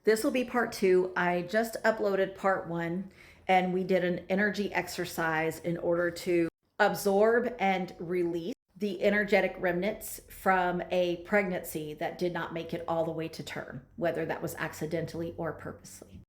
This will be part two. I just uploaded part one, and we did an energy exercise in order to absorb and release the energetic remnants from a pregnancy that did not make it all the way to term, whether that was accidentally or purposely.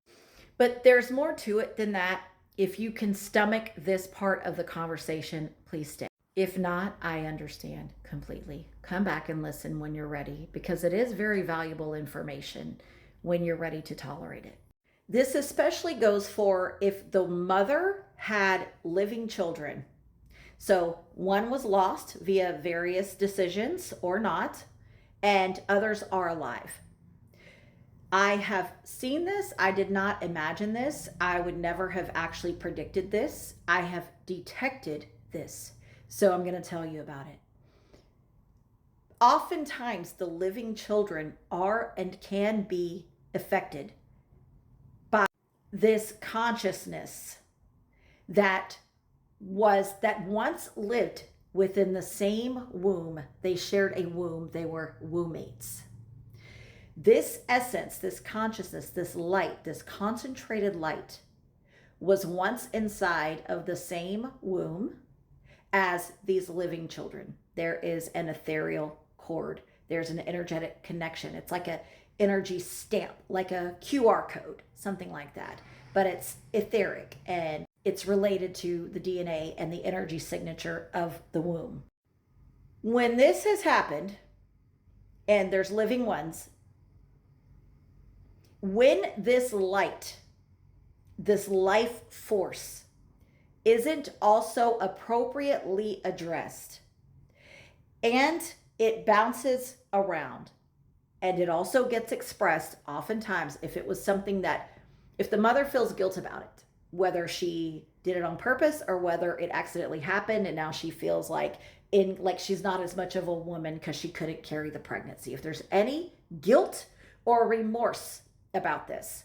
But there's more to it than that. If you can stomach this part of the conversation, please stay. If not, I understand completely. Come back and listen when you're ready, because it is very valuable information when you're ready to tolerate it. This especially goes for if the mother had living children. So one was lost via various decisions or not, and others are alive. I have seen this. I did not imagine this. I would never have actually predicted this. I have detected this. So I'm going to tell you about it. Oftentimes, the living children are and can be affected by this consciousness that once lived within the same womb. They shared a womb. They were wombmates. This essence, this consciousness, this light, this concentrated light was once inside of the same womb as these living children. There is an ethereal cord. There's an energetic connection. It's like an energy stamp, like a QR code, something like that. But it's etheric and it's related to the DNA and the energy signature of the womb. When this has happened and there's living ones, when this light, this life force, isn't also appropriately addressed, and it bounces around, and it also gets expressed oftentimes if it was something that, if the mother feels guilt about it, whether she did it on purpose or whether it accidentally happened and now she feels like she's not as much of a woman because she couldn't carry the pregnancy. If there's any guilt or remorse about this,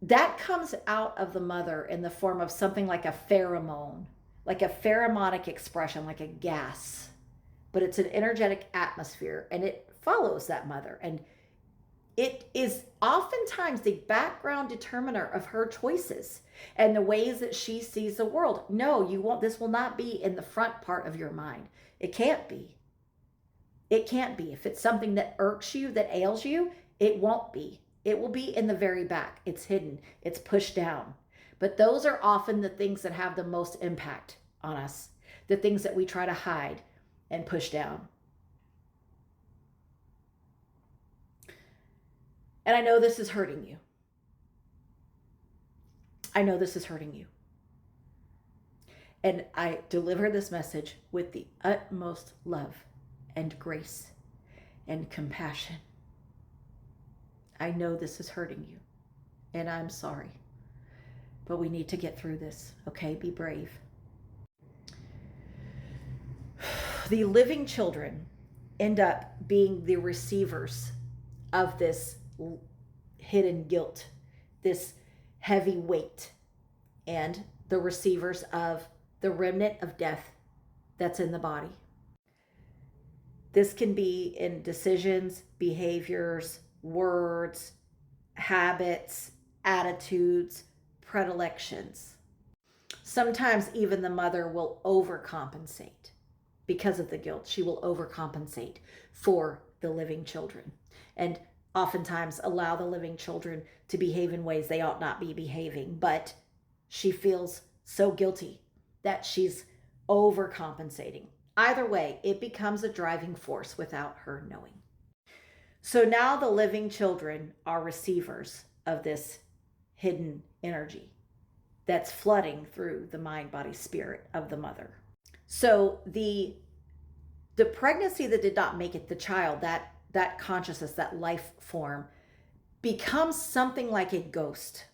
that comes out of the mother in the form of something like a pheromone, like a pheromonic expression, like a gas, but it's an energetic atmosphere and it follows that mother. And it is oftentimes the background determiner of her choices and the ways that she sees the world. No, you won't. This will not be in the front part of your mind. It can't be. It can't be. If it's something that irks you, that ails you, it won't be. It will be in the very back. It's hidden. It's pushed down. But those are often the things that have the most impact on us, the things that we try to hide and push down. And I know this is hurting you. I know this is hurting you. And I deliver this message with the utmost love and grace and compassion. I know this is hurting you, and I'm sorry, but we need to get through this, okay? Be brave. The living children end up being the receivers of this hidden guilt, this heavy weight, and the receivers of the remnant of death that's in the body. This can be in decisions, behaviors, words, habits, attitudes, predilections. Sometimes even the mother will overcompensate because of the guilt. She will overcompensate for the living children and oftentimes allow the living children to behave in ways they ought not be behaving, but she feels so guilty that she's overcompensating. Either way, it becomes a driving force without her knowing. So now the living children are receivers of this hidden energy that's flooding through the mind, body, spirit of the mother. So the pregnancy that did not make it, the child, that consciousness, that life form, becomes something like a ghost.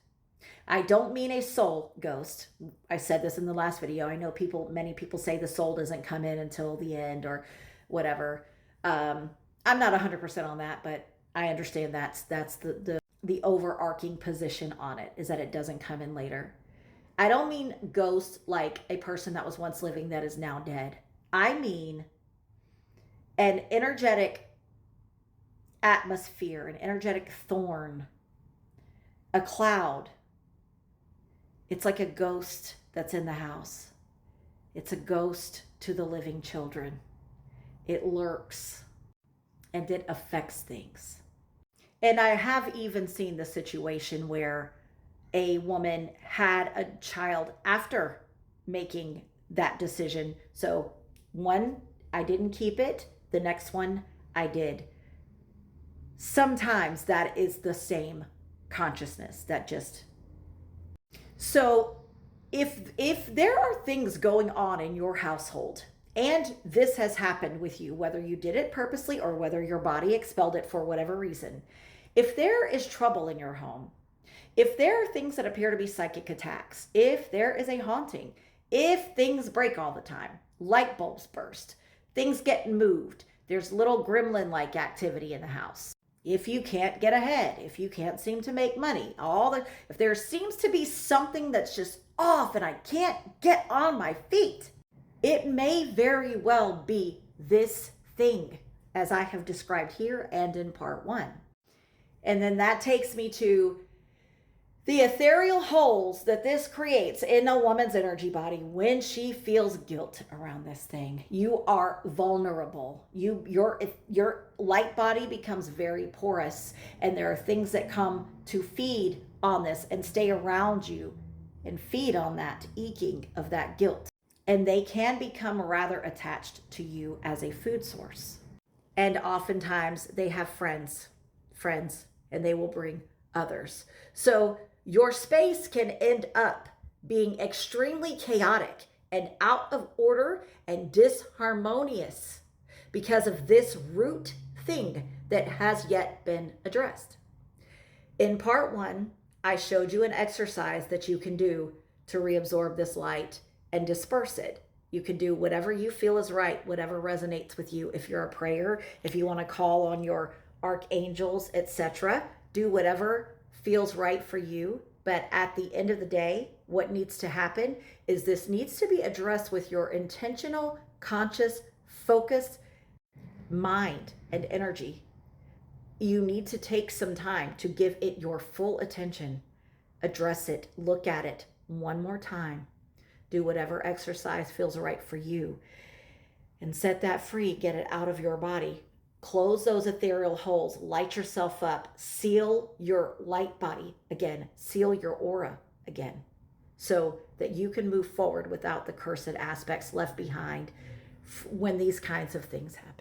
I don't mean a soul ghost. I said this in the last video. I know many people say the soul doesn't come in until the end or whatever. I'm not 100% on that, but I understand that's the overarching position on it, is that it doesn't come in later. I don't mean ghost like a person that was once living that is now dead. I mean an energetic atmosphere, an energetic thorn A cloud, it's like a ghost that's in the house. It's a ghost to the living children. It lurks and it affects things. And I have even seen the situation where a woman had a child after making that decision. So, one, I didn't keep it, the next one, I did. Sometimes that is the same consciousness that just. So, if there are things going on in your household and this has happened with you, whether you did it purposely or whether your body expelled it for whatever reason, if there is trouble in your home, if there are things that appear to be psychic attacks, if there is a haunting, if things break all the time, light bulbs burst, things get moved, there's little gremlin like activity in the house. If you can't get ahead, if you can't seem to make money, if there seems to be something that's just off and I can't get on my feet, it may very well be this thing as I have described here and in part 1. And then that takes me to the ethereal holes that this creates in a woman's energy body when she feels guilt around this thing. You are vulnerable. Your light body becomes very porous, and there are things that come to feed on this and stay around you and feed on that eking of that guilt. And they can become rather attached to you as a food source. And oftentimes they have friends, and they will bring others. So your space can end up being extremely chaotic and out of order and disharmonious because of this root thing that has yet been addressed. In part 1, I showed you an exercise that you can do to reabsorb this light and disperse it. You can do whatever you feel is right, whatever resonates with you. If you're a prayer, if you want to call on your archangels, etc., do whatever feels right for you. But at the end of the day, what needs to happen is this needs to be addressed with your intentional, conscious, focused mind and energy. You need to take some time to give it your full attention, address it, look at it one more time, do whatever exercise feels right for you, and set that free, get it out of your body. Close those ethereal holes, light yourself up, seal your light body again, seal your aura again, so that you can move forward without the cursed aspects left behind when these kinds of things happen.